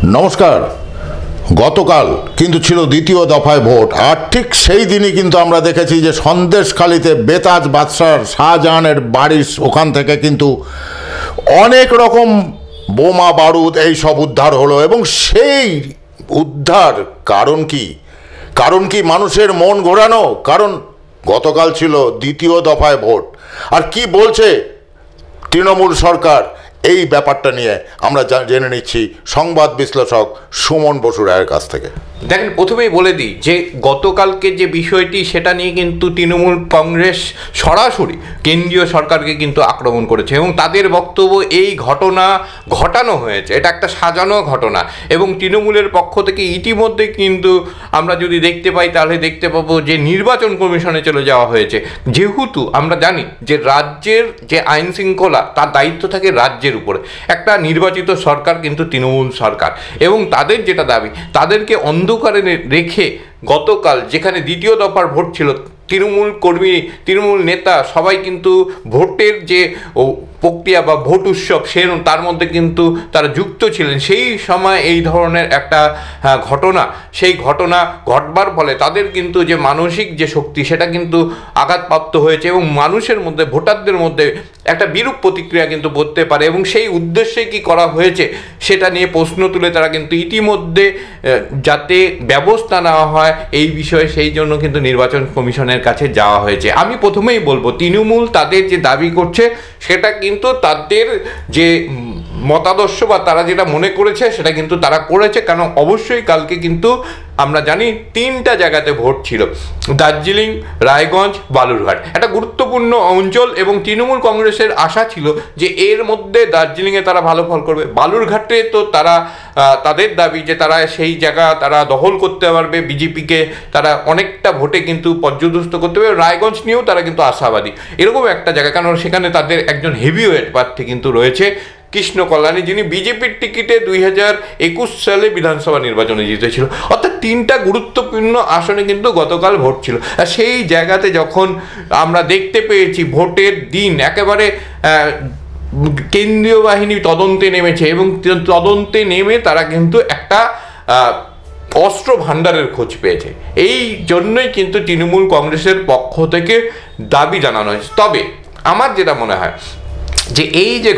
নমস্কার। গতকাল কিন্তু ছিল দ্বিতীয় দফায় ভোট, আর ঠিক সেই দিনই কিন্তু আমরা দেখেছি যে সন্দেশখালিতে বেতাজ বাদশাহ শাহজাহানের বাড়ির ওখান থেকে কিন্তু অনেক রকম বোমা বারুদ এই সব উদ্ধার হলো। এবং সেই উদ্ধার কারণ কি মানুষের মন ঘোরানো? কারণ গতকাল ছিল দ্বিতীয় দফায় ভোট। আর কি বলছে তৃণমূল সরকার এই ব্যাপারটা নিয়ে আমরা জেনে নিচ্ছি সংবাদ বিশ্লেষক সুমন বসু রায়ের কাছ থেকে। দেখেন, প্রথমেই বলে দিই যে গতকালকে যে বিষয়টি সেটা নিয়ে কিন্তু তৃণমূল কংগ্রেস সরাসরি কেন্দ্রীয় সরকারকে কিন্তু আক্রমণ করেছে এবং তাদের বক্তব্য এই ঘটনা ঘটানো হয়েছে, এটা একটা সাজানো ঘটনা। এবং তৃণমূলের পক্ষ থেকে ইতিমধ্যে কিন্তু আমরা যদি দেখতে পাই তাহলে দেখতে পাবো যে নির্বাচন কমিশনে চলে যাওয়া হয়েছে। যেহেতু আমরা জানি যে রাজ্যের যে আইন শৃঙ্খলা তার দায়িত্ব থাকে রাজ্যের উপরে, একটা নির্বাচিত সরকার কিন্তু তৃণমূল সরকার, এবং তাদের যেটা দাবি তাদেরকে অন্ধকারে রেখে গতকাল যেখানে দ্বিতীয় দফার ভোট ছিল, তৃণমূল কর্মী, তৃণমূল নেতা সবাই কিন্তু ভোটের যে প্রক্রিয়া বা ভোট উৎসব তার মধ্যে কিন্তু তারা যুক্ত ছিলেন। সেই সময় এই ধরনের একটা সেই ঘটনা ঘটবার ফলে তাদের কিন্তু যে মানসিক যে শক্তি সেটা কিন্তু আঘাতপ্রাপ্ত হয়েছে এবং মানুষের মধ্যে, ভোটারদের মধ্যে একটা বিরূপ প্রতিক্রিয়া কিন্তু পড়তে পারে। এবং সেই উদ্দেশ্যে কি করা হয়েছে সেটা নিয়ে প্রশ্ন তুলে তারা কিন্তু ইতিমধ্যে যাতে ব্যবস্থা নেওয়া হয় এই বিষয়ে, সেই জন্য কিন্তু নির্বাচন কমিশনের কাছে যাওয়া হয়েছে। আমি প্রথমেই বলবো, তৃণমূল তাদের যে দাবি করছে সেটা কিন্তু তাদের যে মতাদর্শ বা তারা যেটা মনে করেছে সেটা কিন্তু তারা করেছে। কারণ অবশ্যই কালকে কিন্তু আমরা জানি 3টা জায়গাতে ভোট ছিল, দার্জিলিং, রায়গঞ্জ, বালুরঘাট, একটা গুরুত্বপূর্ণ অঞ্চল। এবং তৃণমূল কংগ্রেসের আশা ছিল যে এর মধ্যে দার্জিলিংয়ে তারা ভালো ফল করবে, বালুরঘাটে তো তারা তাদের দাবি যে তারা সেই জায়গা তারা দখল করতে পারবে, বিজেপিকে তারা অনেকটা ভোটে কিন্তু পর্যদস্ত করতে পারবে। রায়গঞ্জ নিয়েও তারা কিন্তু আশাবাদী, এরকম একটা জায়গা, কারণ সেখানে তাদের একজন হেভিওয়েট প্রার্থী কিন্তু রয়েছে কৃষ্ণ কল্যাণী, যিনি বিজেপির টিকিটে 2021 সালে বিধানসভা নির্বাচনে জিতেছিল। অর্থাৎ 3টা গুরুত্বপূর্ণ আসনে কিন্তু গতকাল ভোট ছিল। আর সেই জায়গাতে যখন আমরা দেখতে পেয়েছি ভোটের দিন একেবারে কেন্দ্রীয় বাহিনী তদন্তে নেমেছে এবং তদন্তে নেমে তারা কিন্তু একটা অস্ত্র ভাণ্ডারের খোঁজ পেয়েছে। এই জন্যই কিন্তু তৃণমূল কংগ্রেসের পক্ষ থেকে দাবি জানানো হয়েছে। তবে আমার যেটা মনে হয় যে এই যে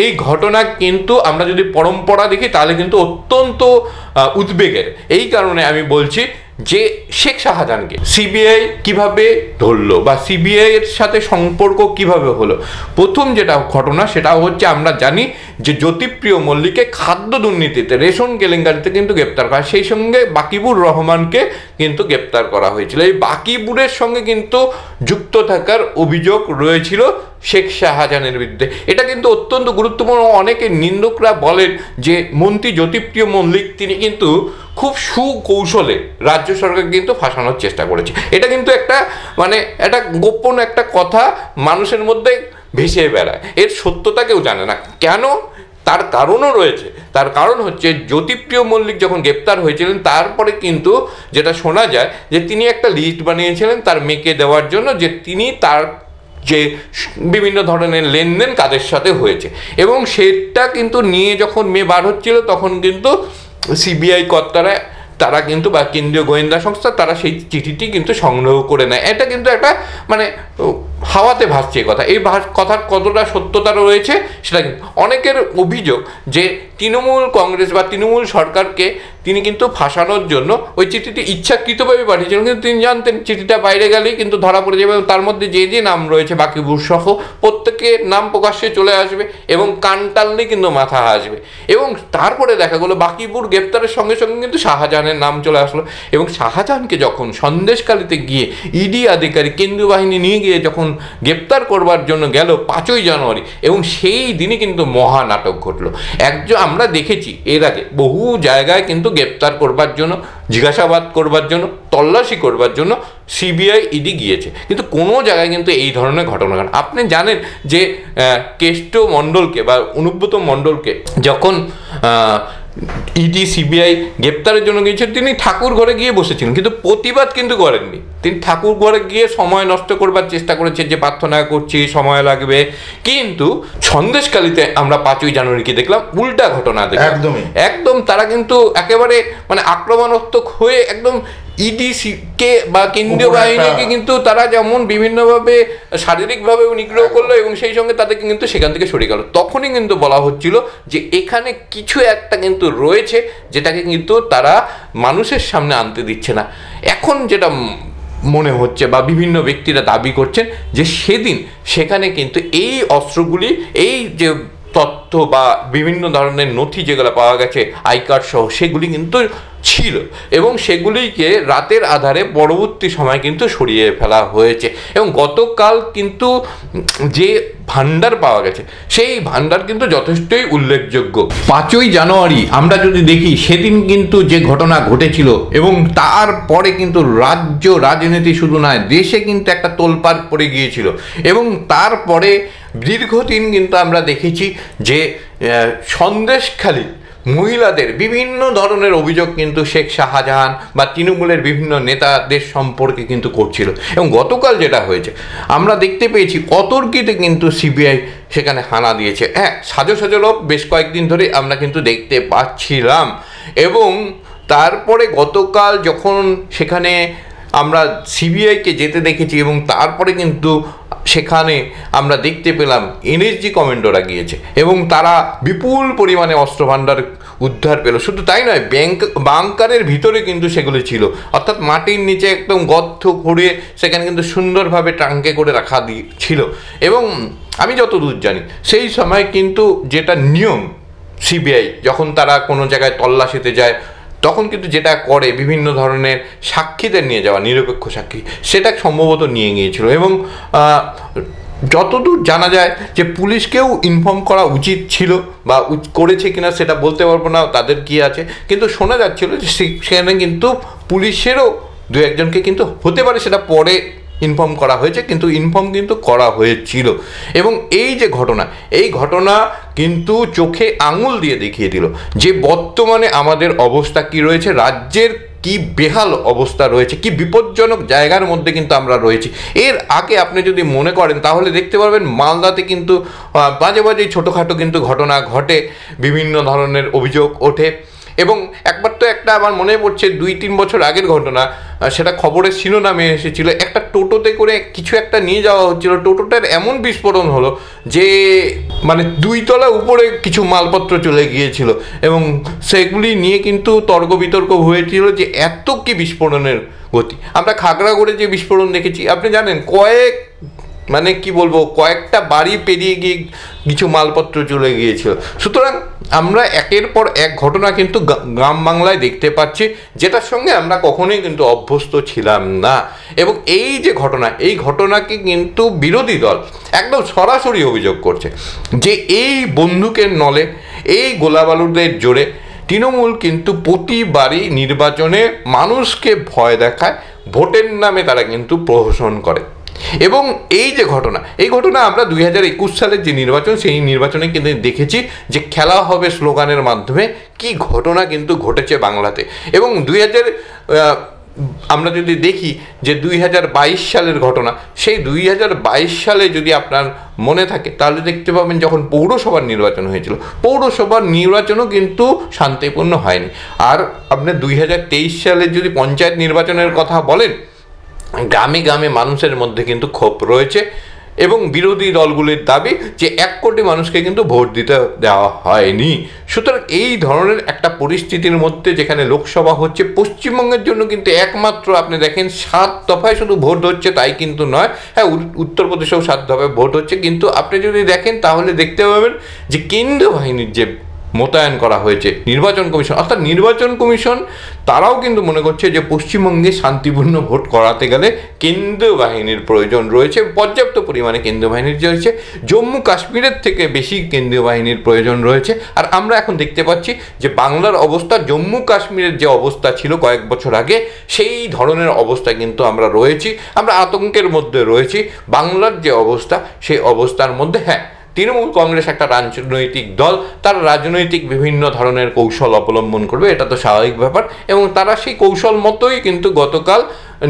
এই ঘটনা কিন্তু আমরা যদি পরম্পরা দেখি তাহলে কিন্তু অত্যন্ত উদ্বেগের। এই কারণে আমি বলছি যে শেখ শাহজাহানকে সিবিআই কিভাবে ধরলো বা সিবিআই এর সাথে সম্পর্ক কিভাবে হলো। প্রথম যেটা ঘটনা সেটা হচ্ছে, আমরা জানি যে জ্যোতিপ্রিয় মল্লিককে খাদ্য দুর্নীতিতে, রেশন কেলেঙ্কারিতে কিন্তু গ্রেপ্তার করা, সেই সঙ্গে বাকিবুর রহমানকে কিন্তু গ্রেপ্তার করা হয়েছিল। এই বাকিবুরের সঙ্গে কিন্তু যুক্ত থাকার অভিযোগ রয়েছিল শেখ শাহজাহানের বিরুদ্ধে। এটা কিন্তু অত্যন্ত গুরুত্বপূর্ণ। অনেকে নিন্দকরা বলেন যে মন্ত্রী জ্যোতিপ্রিয় মল্লিক তিনি কিন্তু খুব সুকৌশলে রাজ্য সরকার কিন্তু ফাঁসানোর চেষ্টা করেছে। এটা কিন্তু একটা একটা গোপন একটা কথা মানুষের মধ্যে ভেসে বেড়ায়, এর সত্যতা কেউ জানে না। কেন? তার কারণও রয়েছে। তার কারণ হচ্ছে, জ্যোতিপ্রিয় মল্লিক যখন গ্রেপ্তার হয়েছিলেন তারপরে কিন্তু যেটা শোনা যায় যে তিনি একটা লিস্ট বানিয়েছিলেন তার মেয়েকে দেওয়ার জন্য, যে তিনি তার যে বিভিন্ন ধরনের লেনদেন কাদের সাথে হয়েছে, এবং সেটা কিন্তু নিয়ে যখন মেয়ে বার হচ্ছিল তখন কিন্তু সিবিআই কর্তারা তারা কিন্তু বা কেন্দ্রীয় গোয়েন্দা সংস্থা তারা সেই চিঠিটি কিন্তু সংগ্রহ করে নেয়। এটা কিন্তু একটা হাওয়াতে ভাসছে কথা। এই কথার কতটা সত্যতা রয়েছে সেটা কিন্তু অনেকের অভিযোগ যে তৃণমূল কংগ্রেস বা তৃণমূল সরকারকে তিনি কিন্তু ফাঁসানোর জন্য ওই চিঠিটি ইচ্ছাকৃতভাবে পাঠিয়েছিলেন, কিন্তু তিনি জানতেন চিঠিটা বাইরে গেলেই কিন্তু ধরা পড়ে যাবে এবং তার মধ্যে যে নাম রয়েছে বাকিবুর সহ প্রত্যেকের নাম প্রকাশ্যে চলে আসবে এবং কান টানলে কিন্তু মাথা আসবে। এবং তারপরে দেখা গেলো বাকিবুর গ্রেপ্তারের সঙ্গে সঙ্গে কিন্তু শাহজাহানের নাম চলে আসলো, এবং শাহজাহানকে যখন সন্দেশখালিতে গিয়ে ইডি আধিকারিক কেন্দ্রীয় বাহিনী নিয়ে গিয়ে যখন গ্রেপ্তার করবার জন্য গেল 5ই জানুয়ারি, এবং সেই দিনই কিন্তু মহানাটক ঘটলো। আমরা দেখেছি এর আগে বহু জায়গায় কিন্তু গ্রেপ্তার করবার জন্য, জিজ্ঞাসাবাদ করবার জন্য, তল্লাশি করবার জন্য সিবিআই ইডি গিয়েছে, কিন্তু কোনো জায়গায় কিন্তু এই ধরনের ঘটনা ঘটে। আপনি জানেন যে কেষ্ট মণ্ডলকে বা অনুব্রত মণ্ডলকে যখন ইডি সিবিআই গ্রেপ্তারের জন্য গিয়েছিল, তিনি ঠাকুর ঘরে গিয়ে বসেছিলেন, কিন্তু প্রতিবাদ কিন্তু করেননি। তিনি ঠাকুর ঘরে গিয়ে সময় নষ্ট করবার চেষ্টা করেছেন, যে প্রার্থনা করছি সময় লাগবে। কিন্তু সন্দেশখালিতে আমরা 5ই জানুয়ারিকে দেখলাম উল্টা ঘটনা দেখলাম। একদম তারা কিন্তু একেবারে মানে আক্রমণাত্মক হয়ে একদম ইডি কে বা কেন্দ্রীয় বাহিনীকে কিন্তু তারা যেমন বিভিন্নভাবে শারীরিকভাবে নিগ্রহ করলো এবং সেই সঙ্গে তাদেরকে কিন্তু সেখান থেকে সরে গেল। তখনই কিন্তু বলা হচ্ছিল যে এখানে কিছু একটা কিন্তু রয়েছে যেটাকে কিন্তু তারা মানুষের সামনে আনতে দিচ্ছে না। এখন যেটা মনে হচ্ছে বা বিভিন্ন ব্যক্তিরা দাবি করছেন যে সেদিন সেখানে কিন্তু এই অস্ত্রগুলি, এই যে তথ্য বা বিভিন্ন ধরনের নথি যেগুলো পাওয়া গেছে আই কার্ড সহ, সেগুলি কিন্তু ছিল এবং সেগুলিকে রাতের আধারে পরবর্তী সময় কিন্তু সরিয়ে ফেলা হয়েছে। এবং গতকাল কিন্তু যে ভান্ডার পাওয়া গেছে সেই ভান্ডার কিন্তু যথেষ্টই উল্লেখযোগ্য। 5ই জানুয়ারি আমরা যদি দেখি সেদিন কিন্তু যে ঘটনা ঘটেছিল এবং তারপরে কিন্তু রাজ্য রাজনীতি শুধু নয়, দেশে কিন্তু একটা তোলপাড় পড়ে গিয়েছিল এবং তারপরে দীর্ঘদিন কিন্তু আমরা দেখেছি যে সন্দেশখালী মহিলাদের বিভিন্ন ধরনের অভিযোগ কিন্তু শেখ শাহজাহান বা তৃণমূলের বিভিন্ন নেতাদের সম্পর্কে কিন্তু করছিল। এবং গতকাল যেটা হয়েছে আমরা দেখতে পেয়েছি অতর্কিতে কিন্তু সিবিআই সেখানে হানা দিয়েছে। হ্যাঁ, সাজো সাজো লোক বেশ কয়েকদিন ধরে আমরা কিন্তু দেখতে পাচ্ছিলাম। এবং তারপরে গতকাল যখন সেখানে আমরা সিবিআইকে যেতে দেখেছি এবং তারপরে কিন্তু সেখানে আমরা দেখতে পেলাম এনএসজি কমান্ডোরা গিয়েছে এবং তারা বিপুল পরিমাণে অস্ত্র ভাণ্ডার উদ্ধার পেল। শুধু তাই নয়, বাংকারের ভিতরে কিন্তু সেগুলো ছিল, অর্থাৎ মাটির নিচে একদম গর্ত করে সেখানে কিন্তু সুন্দরভাবে ট্রাঙ্কে করে রাখা ছিল। এবং আমি যতদূর জানি সেই সময় কিন্তু যেটা নিয়ম, সিবিআই যখন তারা কোনো জায়গায় তল্লাশিতে যায় তখন কিন্তু যেটা করে বিভিন্ন ধরনের সাক্ষীদের নিয়ে যাওয়া, নিরপেক্ষ সাক্ষী, সেটা সম্ভবত নিয়ে গিয়েছিল। এবং যতদূর জানা যায় যে পুলিশকেও ইনফর্ম করা উচিত ছিল বা করেছে কিনা সেটা বলতে পারবো না, তাদের কি আছে, কিন্তু শোনা যাচ্ছিল যে সেখানে কিন্তু পুলিশেরও 2-1জনকে কিন্তু হতে পারে, সেটা পরে ইনফর্ম করা হয়েছে, কিন্তু ইনফর্ম কিন্তু করা হয়েছিল। এবং এই যে ঘটনা, এই ঘটনা কিন্তু চোখে আঙুল দিয়ে দেখিয়ে দিল যে বর্তমানে আমাদের অবস্থা কি রয়েছে, রাজ্যের কি বেহাল অবস্থা রয়েছে, কি বিপজ্জনক জায়গার মধ্যে কিন্তু আমরা রয়েছি। এর আগে আপনি যদি মনে করেন তাহলে দেখতে পারবেন মালদাতে কিন্তু বাজে বাজে ছোটোখাটো কিন্তু ঘটনা ঘটে, বিভিন্ন ধরনের অভিযোগ ওঠে। এবং একবার তো একটা আমার মনে পড়ছে 2-3 বছর আগের ঘটনা, সেটা খবরের শিরোনামে এসেছিল, একটা টোটোতে করে কিছু একটা নিয়ে যাওয়া হচ্ছিল, টোটোটার এমন বিস্ফোরণ হলো যে মানে 2 তলা উপরে কিছু মালপত্র চলে গিয়েছিল এবং সেগুলি নিয়ে কিন্তু তর্ক বিতর্ক হয়েছিল যে এত কি বিস্ফোরণের গতি। আমরা খাগড়াগড়ে যে বিস্ফোরণ দেখেছি আপনি জানেন, মানে কি বলবো, কয়েকটা বাড়ি পেরিয়ে গিয়ে কিছু মালপত্র চলে গিয়েছিল। সুতরাং আমরা একের পর এক ঘটনা কিন্তু গ্রাম বাংলায় দেখতে পাচ্ছি, যেটার সঙ্গে আমরা কখনোই কিন্তু অভ্যস্ত ছিলাম না। এবং এই যে ঘটনা, এই ঘটনাকে কিন্তু বিরোধী দল একদম সরাসরি অভিযোগ করছে যে এই বন্দুকের নলে, এই গোলাবারুদের জোরে তৃণমূল কিন্তু প্রতিবারই নির্বাচনে মানুষকে ভয় দেখায়, ভোটের নামে তারা কিন্তু প্রহসন করে। এবং এই যে ঘটনা, এই ঘটনা আমরা 2021 সালের যে নির্বাচন, সেই নির্বাচনে কিন্তু দেখেছি যে খেলা হবে স্লোগানের মাধ্যমে কি ঘটনা কিন্তু ঘটেছে বাংলাতে। এবং আমরা যদি দেখি যে 2022 সালের ঘটনা, সেই 2022 সালে যদি আপনার মনে থাকে তাহলে দেখতে পাবেন যখন পৌরসভার নির্বাচন হয়েছিল, পৌরসভার নির্বাচনও কিন্তু শান্তিপূর্ণ হয়নি। আর আপনার 2023 সালের যদি পঞ্চায়েত নির্বাচনের কথা বলেন, গ্রামে গ্রামে মানুষের মধ্যে কিন্তু ক্ষোভ রয়েছে এবং বিরোধী দলগুলির দাবি যে 1 কোটি মানুষকে কিন্তু ভোট দিতে দেওয়া হয়নি। সুতরাং এই ধরনের একটা পরিস্থিতির মধ্যে যেখানে লোকসভা হচ্ছে, পশ্চিমবঙ্গের জন্য কিন্তু একমাত্র আপনি দেখেন 7 দফায় শুধু ভোট হচ্ছে তাই কিন্তু নয়, হ্যাঁ উত্তরপ্রদেশেও 7 দফায় ভোট হচ্ছে, কিন্তু আপনি যদি দেখেন তাহলে দেখতে পাবেন যে কেন্দ্রীয় বাহিনীর যে মোতায়েন করা হয়েছে, নির্বাচন কমিশন, অর্থাৎ নির্বাচন কমিশন তারাও কিন্তু মনে করছে যে পশ্চিমবঙ্গে শান্তিপূর্ণ ভোট করাতে গেলে কেন্দ্রীয় বাহিনীর প্রয়োজন রয়েছে, পর্যাপ্ত পরিমাণে কেন্দ্রীয় বাহিনীর রয়েছে, জম্মু কাশ্মীরের থেকে বেশি কেন্দ্রীয় বাহিনীর প্রয়োজন রয়েছে। আর আমরা এখন দেখতে পাচ্ছি যে বাংলার অবস্থা জম্মু কাশ্মীরের যে অবস্থা ছিল কয়েক বছর আগে, সেই ধরনের অবস্থা কিন্তু আমরা রয়েছি, আমরা আতঙ্কের মধ্যে রয়েছি। বাংলার যে অবস্থা, সেই অবস্থার মধ্যে হ্যাঁ তৃণমূল কংগ্রেস একটা রাজনৈতিক দল, তার রাজনৈতিক বিভিন্ন ধরনের কৌশল অবলম্বন করবে, এটা তো স্বাভাবিক ব্যাপার। এবং তারা সেই কৌশল মতোই কিন্তু গতকাল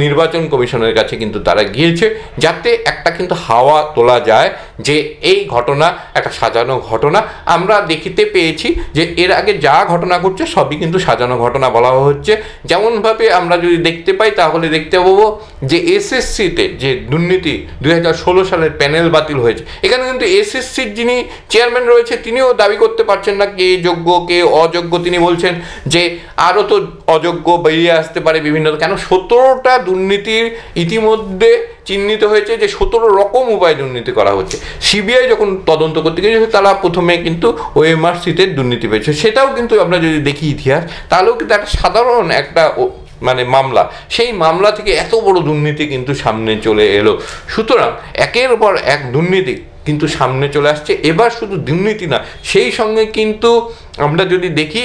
নির্বাচন কমিশনের কাছে কিন্তু তারা গিয়েছে, যাতে একটা কিন্তু হাওয়া তোলা যায় যে এই ঘটনা একটা সাজানো ঘটনা। আমরা দেখিতে পেয়েছি যে এর আগে যা ঘটনা ঘটছে সবই কিন্তু সাজানো ঘটনা বলা হচ্ছে। যেমনভাবে আমরা যদি দেখতে পাই তাহলে দেখতে পাবো যে এসএসসিতে যে দুর্নীতি 2016 সালের প্যানেল বাতিল হয়েছে, এখানে কিন্তু এসএসসির যিনি চেয়ারম্যান রয়েছে তিনিও দাবি করতে পারছেন না কে যোগ্য কে অযোগ্য। তিনি বলছেন যে আরও তো অযোগ্য বেরিয়ে আসতে পারে বিভিন্ন, কেন 17টা দুর্নীতির ইতিমধ্যে চিহ্নিত হয়েছে যে 17 রকম উপায়ে দুর্নীতি করা হচ্ছে। সিবিআই যখন তদন্ত করতে গিয়েছে তারা প্রথমে কিন্তু ওএমআরসিতে দুর্নীতি পেয়েছে, সেটাও কিন্তু আমরা যদি দেখি ইতিহাস তাহলেও কিন্তু একটা সাধারণ একটা মানে মামলা, সেই মামলা থেকে এত বড় দুর্নীতি কিন্তু সামনে চলে এলো। সুতরাং একের পর এক দুর্নীতি কিন্তু সামনে চলে আসছে। এবার শুধু দুর্নীতি না, সেই সঙ্গে কিন্তু আমরা যদি দেখি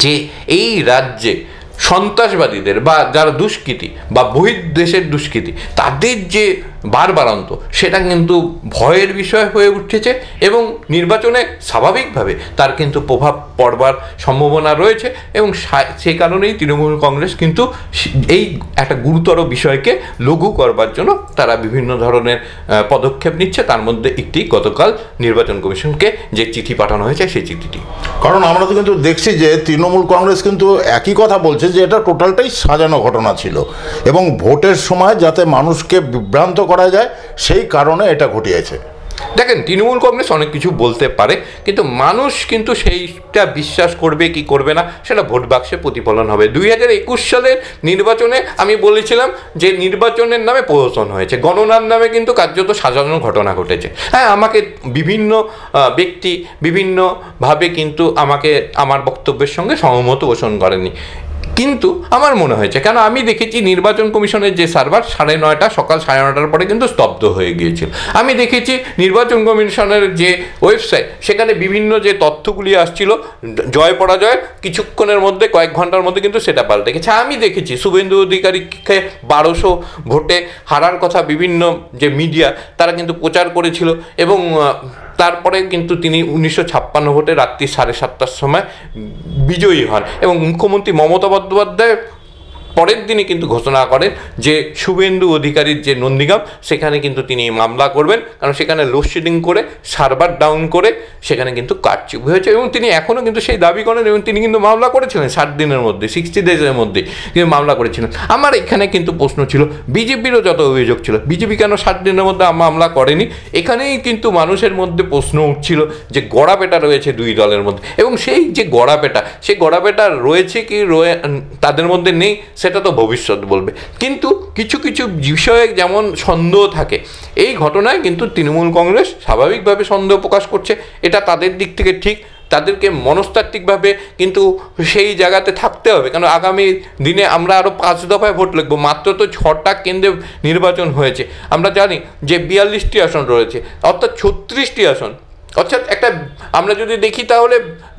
যে এই রাজ্যে সন্ত্রাসবাদীদের বা যারা দুষ্কৃতী বা বহির্দেশের দুষ্কৃতী তাদের যে বাড়বাড়ন্ত সেটা কিন্তু ভয়ের বিষয় হয়ে উঠেছে এবং নির্বাচনে স্বাভাবিকভাবে তার কিন্তু প্রভাব পড়বার সম্ভাবনা রয়েছে। এবং সেই কারণেই তৃণমূল কংগ্রেস কিন্তু এই একটা গুরুতর বিষয়কে লঘু করবার জন্য তারা বিভিন্ন ধরনের পদক্ষেপ নিচ্ছে। তার মধ্যে একটি গতকাল নির্বাচন কমিশনকে যে চিঠি পাঠানো হয়েছে সেই চিঠিটি। কারণ আমরা তো কিন্তু দেখছি যে তৃণমূল কংগ্রেস কিন্তু একই কথা বলছে যে এটা টোটালটাই সাজানো ঘটনা ছিল এবং ভোটের সময় যাতে মানুষকে বিভ্রান্ত করা যায় সেই কারণে এটা ঘটিয়েছে। দেখেন, তৃণমূল কংগ্রেস অনেক কিছু বলতে পারে, কিন্তু মানুষ কিন্তু সেইটা বিশ্বাস করবে কি করবে না সেটা ভোট বাক্সে প্রতিফলন হবে। 2021 সালের নির্বাচনে আমি বলেছিলাম যে নির্বাচনের নামে প্রহসন হয়েছে, গণনার নামে কিন্তু কার্যত সাজানো ঘটনা ঘটেছে। হ্যাঁ, আমাকে বিভিন্ন ব্যক্তি বিভিন্নভাবে কিন্তু আমাকে আমার বক্তব্যের সঙ্গে সহমত পোষণ করেনি, কিন্তু আমার মনে হয়েছে, কেন আমি দেখেছি নির্বাচন কমিশনের যে সার্ভার 9:30 সকাল 9:30 পরে কিন্তু স্তব্ধ হয়ে গিয়েছিল। আমি দেখেছি নির্বাচন কমিশনের যে ওয়েবসাইট সেখানে বিভিন্ন যে তথ্যগুলি আসছিল জয় পরাজয় কিছুক্ষণের মধ্যে কয়েক ঘন্টার মধ্যে কিন্তু সেটা পাল্টে গেছে। আমি দেখেছি শুভেন্দু অধিকারীকে 1200 ভোটে হারার কথা বিভিন্ন যে মিডিয়া তারা কিন্তু প্রচার করেছিল এবং তারপরে কিন্তু তিনি 1956 ভোটে রাত্রি 7:30টার সময় বিজয়ী হন এবং মুখ্যমন্ত্রী মমতা বন্দ্যোপাধ্যায় পরের দিনই কিন্তু ঘোষণা করেন যে শুভেন্দু অধিকারীর যে নন্দীগ্রাম সেখানে কিন্তু তিনি মামলা করবেন, কারণ সেখানে লোডশেডিং করে সার্ভার ডাউন করে সেখানে কিন্তু কারচুপি হয়েছে এবং তিনি এখনও কিন্তু সেই দাবি করেন এবং তিনি কিন্তু মামলা করেছিলেন 60 দিনের মধ্যে, 60 ডেজের মধ্যে কিন্তু মামলা করেছিলেন। আমার এখানে কিন্তু প্রশ্ন ছিল, বিজেপিরও যত অভিযোগ ছিল, বিজেপি কেন 60 দিনের মধ্যে মামলা করেনি? এখানেই কিন্তু মানুষের মধ্যে প্রশ্ন উঠছিল যে গড়াপেটা রয়েছে দুই দলের মধ্যে এবং সেই যে গড়াপেটা, সেই গড়াপেটা রয়েছে কি তাদের মধ্যে নেই সেটা তো ভবিষ্যৎ বলবে। কিন্তু কিছু কিছু বিষয়ে যেমন সন্দেহ থাকে, এই ঘটনায় কিন্তু তৃণমূল কংগ্রেস স্বাভাবিকভাবে সন্দেহ প্রকাশ করছে। এটা তাদের দিক থেকে ঠিক, তাদেরকে মনস্তাত্ত্বিকভাবে কিন্তু সেই জায়গাতে থাকতে হবে, কারণ আগামী দিনে আমরা আরও 5 দফায় ভোট লিখব। মাত্র তো 6টা কেন্দ্রে নির্বাচন হয়েছে, আমরা জানি যে 42টি আসন রয়েছে, অর্থাৎ 36টি আসন, অর্থাৎ একটা আমরা যদি দেখি তাহলে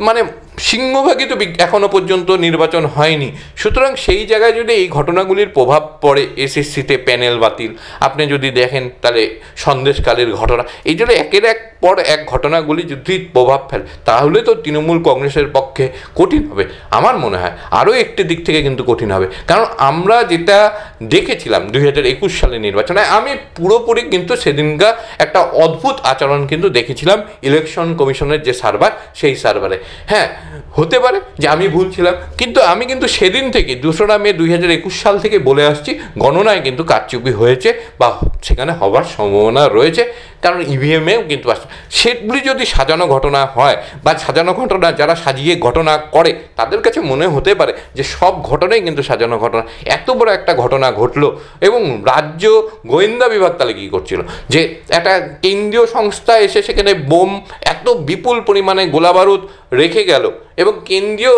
মানে সিংহভাগই তো এখনও পর্যন্ত নির্বাচন হয়নি। সুতরাং সেই জায়গায় যদি এই ঘটনাগুলির প্রভাব পড়ে, এসএসসিতে প্যানেল বাতিল, আপনি যদি দেখেন তাহলে সন্দেশকালের ঘটনা, এই জন্য একের পর এক ঘটনাগুলি যদি প্রভাব ফেলে তাহলে তো তৃণমূল কংগ্রেসের পক্ষে কঠিন হবে। আমার মনে হয় আরও একটি দিক থেকে কিন্তু কঠিন হবে, কারণ আমরা যেটা দেখেছিলাম 2021 সালের নির্বাচনে, আমি পুরোপুরি কিন্তু সেদিনকার একটা অদ্ভুত আচরণ কিন্তু দেখেছিলাম ইলেকশন কমিশনের যে সার্ভার, সেই সার্ভারে। হ্যাঁ, হতে পারে যে আমি ভুল ছিলাম, কিন্তু আমি কিন্তু সেদিন থেকে 2রা মে 2021 সাল থেকে বলে আসছি গণনায় কিন্তু কারচুপি হয়েছে বা সেখানে হবার সম্ভাবনা রয়েছে, কারণ ইভিএমেও কিন্তু আসছে। সেগুলি যদি সাজানো ঘটনা হয় বা সাজানো ঘটনা যারা সাজিয়ে ঘটনা করে তাদের কাছে মনে হতে পারে যে সব ঘটনাই কিন্তু সাজানো ঘটনা। এত বড় একটা ঘটনা ঘটলো এবং রাজ্য গোয়েন্দা বিভাগ তাহলে কী করছিল, যে একটা কেন্দ্রীয় সংস্থা এসে সেখানে বোম এত বিপুল পরিমাণে গোলাবারুদ রেখে গেল এবং কেন্দ্রীয়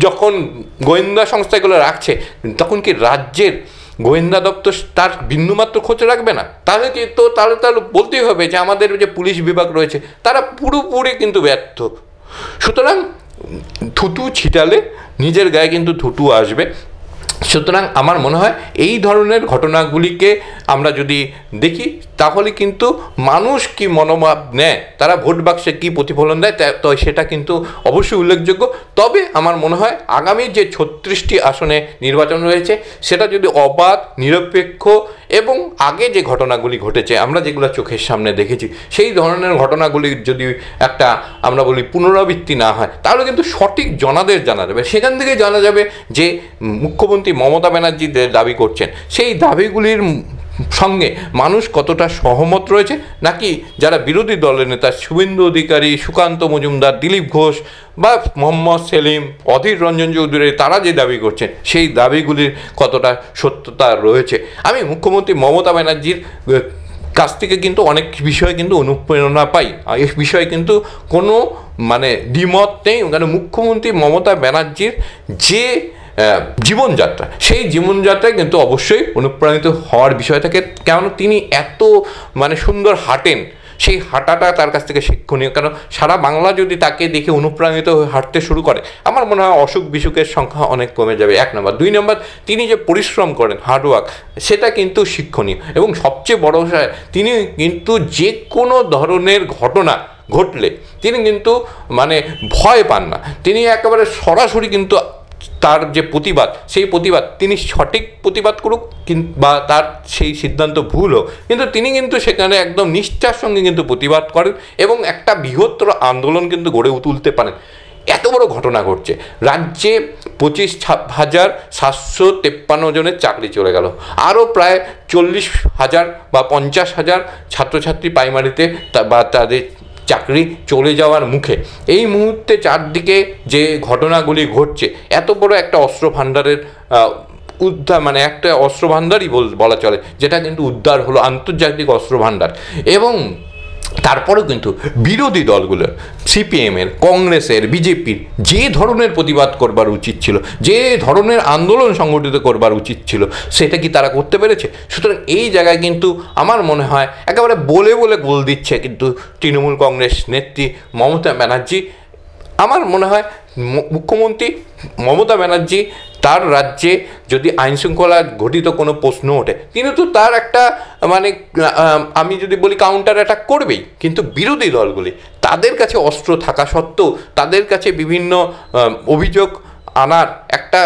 যখন গোয়েন্দা সংস্থাগুলো রাখছে তখন কি রাজ্যের গোয়েন্দা দপ্তর তার বিন্দুমাত্র খোঁজ রাখবে না? তাহলে তাহলে বলতেই হবে যে আমাদের যে পুলিশ বিভাগ রয়েছে তারা পুরোপুরি কিন্তু ব্যর্থ। সুতরাং থুতু ছিটালে নিজের গায়ে কিন্তু থুতু আসবে। সুতরাং আমার মনে হয় এই ধরনের ঘটনাগুলিকে আমরা যদি দেখি তাহলে কিন্তু মানুষ কি মনোভাব নেয়, তারা ভোট বাক্সে কী প্রতিফলন দেয়, তো সেটা কিন্তু অবশ্যই উল্লেখযোগ্য। তবে আমার মনে হয় আগামী যে 36টি আসনে নির্বাচন রয়েছে সেটা যদি অবাধ, নিরপেক্ষ এবং আগে যে ঘটনাগুলি ঘটেছে আমরা যেগুলো চোখের সামনে দেখেছি সেই ধরনের ঘটনাগুলির যদি একটা আমরা বলি পুনরাবৃত্তি না হয়, তাহলে কিন্তু সঠিক জনাদের জানা যাবে। সেখান থেকে জানা যাবে যে মুখ্যমন্ত্রী মমতা ব্যানার্জি যে দাবি করছেন সেই দাবিগুলির সঙ্গে মানুষ কতটা সহমত রয়েছে, নাকি যারা বিরোধী দলের নেতা শুভেন্দু অধিকারী, সুকান্ত মজুমদার, দিলীপ ঘোষ বা মোহাম্মদ সেলিম, অধীর রঞ্জন চৌধুরী তারা যে দাবি করছেন সেই দাবিগুলির কতটা সত্যতা রয়েছে। আমি মুখ্যমন্ত্রী মমতা ব্যানার্জির কাছ থেকে কিন্তু অনেক বিষয়ে কিন্তু অনুপ্রেরণা পাই, এই বিষয়ে কিন্তু কোনো দ্বিমত নেই। কারণ মুখ্যমন্ত্রী মমতা ব্যানার্জির যে জীবনযাত্রা, সেই জীবনযাত্রায় কিন্তু অবশ্যই অনুপ্রাণিত হওয়ার বিষয় থাকে। কেন তিনি এত সুন্দর হাঁটেন, সেই হাঁটাটা তার কাছ থেকে শিক্ষণীয়। কারণ সারা বাংলা যদি তাকে দেখে অনুপ্রাণিত হয়ে হাঁটতে শুরু করে, আমার মনে হয় অসুখ বিসুখের সংখ্যা অনেক কমে যাবে, 1 নম্বর। 2 নম্বর, তিনি যে পরিশ্রম করেন, হার্ডওয়ার্ক, সেটা কিন্তু শিক্ষণীয়। এবং সবচেয়ে বড় বিষয়, তিনি কিন্তু যে কোনো ধরনের ঘটনা ঘটলে তিনি কিন্তু ভয় পান না। তিনি একেবারে সরাসরি কিন্তু তার যে প্রতিবাদ, সেই প্রতিবাদ তিনি সঠিক প্রতিবাদ করুক বা তার সেই সিদ্ধান্ত ভুল হোক, কিন্তু তিনি কিন্তু সেখানে একদম নিষ্ঠার সঙ্গে কিন্তু প্রতিবাদ করেন এবং একটা বৃহত্তর আন্দোলন কিন্তু গড়ে তুলতে পারেন। এত বড় ঘটনা ঘটছে, রাজ্যে 25,753 জনের চাকরি চলে গেল, আরও প্রায় 40,000 বা 50,000 ছাত্রছাত্রী প্রাইমারিতে বা তাদের চাকরি চলে যাওয়ার মুখে। এই মুহূর্তে চারদিকে যে ঘটনাগুলি ঘটছে, এত বড় একটা অস্ত্র ভাণ্ডারের উদ্ধার, একটা অস্ত্র ভাণ্ডারই বলা চলে, যেটা কিন্তু উদ্ধার হলো, আন্তর্জাতিক অস্ত্র ভাণ্ডার। এবং তারপরেও কিন্তু বিরোধী দলগুলোর, সিপিএমের, কংগ্রেসের, বিজেপির যে ধরনের প্রতিবাদ করবার উচিত ছিল, যে ধরনের আন্দোলন সংগঠিত করবার উচিত ছিল, সেটা কি তারা করতে পেরেছে? সুতরাং এই জায়গায় কিন্তু আমার মনে হয় একেবারে বলে বলে গোল দিচ্ছে কিন্তু তৃণমূল কংগ্রেস নেত্রী মমতা ব্যানার্জি। আমার মনে হয় মুখ্যমন্ত্রী মমতা ব্যানার্জি তার রাজ্যে যদি আইনশৃঙ্খলা ঘটিত কোনো প্রশ্ন ওঠে, তিনি তো তার একটা আমি যদি বলি কাউন্টার অ্যাটাক করবেই। কিন্তু বিরোধী দলগুলি তাদের কাছে অস্ত্র থাকা সত্ত্বেও, তাদের কাছে বিভিন্ন অভিযোগ আনার একটা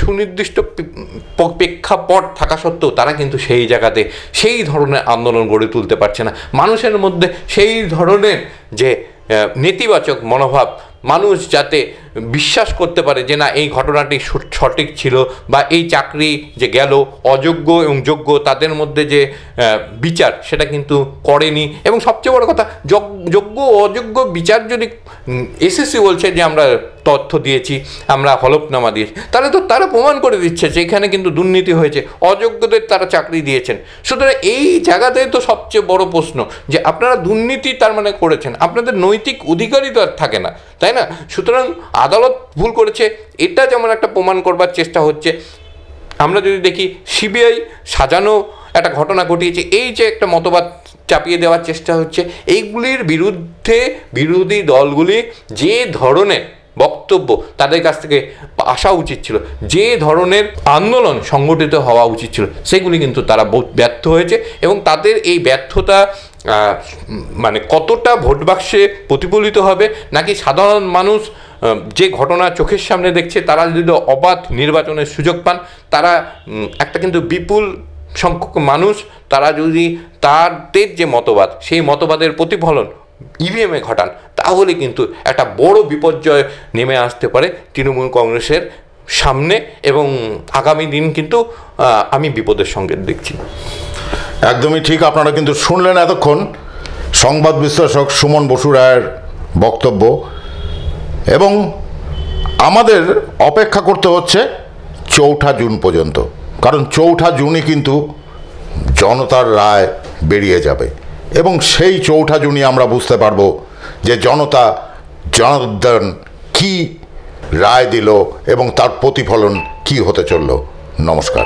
সুনির্দিষ্ট প্রেক্ষাপট থাকা সত্ত্বেও তারা কিন্তু সেই জায়গাতে সেই ধরনের আন্দোলন গড়ে তুলতে পারছে না। মানুষের মধ্যে সেই ধরনের যে নেতিবাচক মনোভাব, মানুষ যাতে বিশ্বাস করতে পারে যে না, এই ঘটনাটি সঠিক ছিল বা এই চাকরি যে গেল, অযোগ্য এবং যোগ্য তাদের মধ্যে যে বিচার সেটা কিন্তু করেনি। এবং সবচেয়ে বড় কথা, যোগ্য অযোগ্য বিচার যদি এসএসসি বলছে যে আমরা তথ্য দিয়েছি, আমরা হলফনামা দিয়েছি, তাহলে তো তারা প্রমাণ করে দিচ্ছে যে এখানে কিন্তু দুর্নীতি হয়েছে, অযোগ্যদের তারা চাকরি দিয়েছেন। সুতরাং এই জায়গাতে তো সবচেয়ে বড় প্রশ্ন যে আপনারা দুর্নীতি করেছেন, আপনাদের নৈতিক অধিকারই তো আর থাকে না, তাই না? সুতরাং আদালত ভুল করেছে, এটা যেমন একটা প্রমাণ করবার চেষ্টা হচ্ছে। আমরা যদি দেখি সিবিআই সাজানো একটা ঘটনা ঘটিয়েছে, এই যে একটা মতবাদ চাপিয়ে দেওয়ার চেষ্টা হচ্ছে, এইগুলির বিরুদ্ধে বিরোধী দলগুলি যে ধরনের বক্তব্য তাদের কাছ থেকে আসা উচিত ছিল, যে ধরনের আন্দোলন সংগঠিত হওয়া উচিত ছিল, সেগুলি কিন্তু তারা ব্যর্থ হয়েছে। এবং তাদের এই ব্যর্থতা কতটা ভোট বাক্সে প্রতিফলিত হবে, নাকি সাধারণ মানুষ যে ঘটনা চোখের সামনে দেখছে তারা যদি অবাধ নির্বাচনের সুযোগ পান, তারা একটা কিন্তু বিপুল সংখ্যক মানুষ তারা যদি তাদের যে মতবাদ, সেই মতবাদের প্রতিফলন ইভিএমে ঘটান, তাহলে কিন্তু একটা বড় বিপর্যয় নেমে আসতে পারে তৃণমূল কংগ্রেসের সামনে। এবং আগামী দিন কিন্তু আমি বিপদের সঙ্গে দেখছি। একদমই ঠিক। আপনারা কিন্তু শুনলেন এতক্ষণ সংবাদ বিশ্লেষক সুমন বসু রায়ের বক্তব্য। এবং আমাদের অপেক্ষা করতে হচ্ছে 4 জুন পর্যন্ত, কারণ 4 জুনই কিন্তু জনতার রায় বেরিয়ে যাবে। এবং সেই 4 জুনই আমরা বুঝতে পারবো যে জনার্দন কি রায় দিল এবং তার প্রতিফলন কি হতে চলল। নমস্কার।